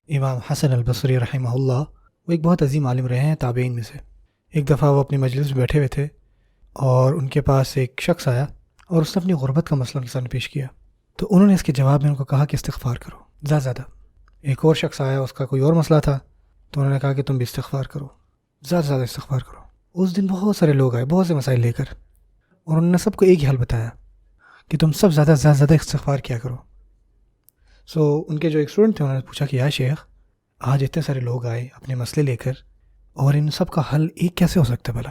امام حسن البصری رحمہ اللہ وہ ایک بہت عظیم عالم رہے ہیں تابعین میں سے۔ ایک دفعہ وہ اپنی مجلس میں بیٹھے ہوئے تھے اور ان کے پاس ایک شخص آیا اور اس نے اپنی غربت کا مسئلہ ان کے سامنے پیش کیا، تو انہوں نے اس کے جواب میں ان کو کہا کہ استغفار کرو زیادہ زیادہ۔ ایک اور شخص آیا، اس کا کوئی اور مسئلہ تھا، تو انہوں نے کہا کہ تم بھی استغفار کرو، زیادہ سے زیادہ استغفار کرو۔ اس دن بہت سارے لوگ آئے بہت سے مسائل لے کر، اور انہوں نے سب کو ایک ہی حل بتایا کہ تم سب زیادہ سے زیادہ استغفار کیا کرو۔ ان کے جو ایک اسٹوڈنٹ تھے انہوں نے پوچھا کہ یا شیخ، آج اتنے سارے لوگ آئے اپنے مسئلے لے کر، اور ان سب کا حل ایک کیسے ہو سکتا ہے بھلا،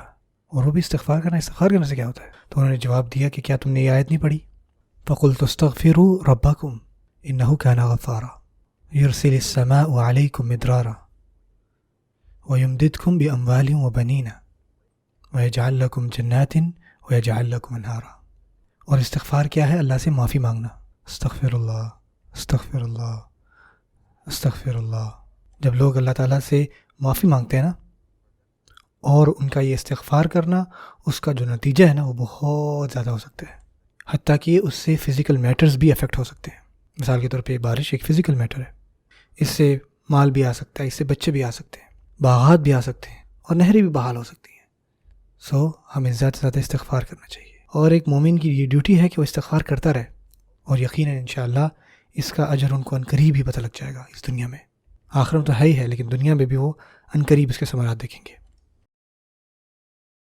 اور وہ بھی استغفار کرنا؟ استغفار کرنے سے کیا ہوتا ہے؟ تو انہوں نے جواب دیا کہ کیا تم نے یہ آیت نہیں پڑھی؟ فَقُلْتُ اسْتَغْفِرُوا رَبَّكُمْ إِنَّهُ كَانَ غَفَّارًا يُرْسِلِ السَّمَاءُ عَلَيْكُمْ مِدْرَارًا وَيُمْدِدْكُمْ بِأَمْوَالٍ وَبَنِينَ وَيَجْعَلْ لَكُمْ جَنَّاتٍ وَيَجْعَلْ لَكُمْ أَنْهَارًا۔ اور استغفار کیا ہے؟ اللہ سے معافی مانگنا۔ استغفر اللہ، استغفر اللہ، استغفر اللہ۔ جب لوگ اللہ تعالیٰ سے معافی مانگتے ہیں نا، اور ان کا یہ استغفار کرنا، اس کا جو نتیجہ ہے نا وہ بہت زیادہ ہو سکتا ہے، حتیٰ کہ اس سے فزیکل میٹرز بھی افیکٹ ہو سکتے ہیں۔ مثال کے طور پہ بارش ایک فزیکل میٹر ہے، اس سے مال بھی آ سکتا ہے، اس سے بچے بھی آ سکتے ہیں، باغات بھی آ سکتے ہیں، اور نہریں بھی بحال ہو سکتی ہیں۔ ہمیں زیادہ سے زیادہ استغفار کرنا چاہیے، اور ایک مومن کی یہ ڈیوٹی ہے کہ وہ استغفار کرتا رہے، اور یقیناً انشاءاللہ اس کا اجر ان کو عنقریب ہی پتہ لگ جائے گا۔ اس دنیا میں، آخرت میں تو ہے ہی ہے، لیکن دنیا میں بھی وہ عنقریب اس کے ثمرات دیکھیں گے۔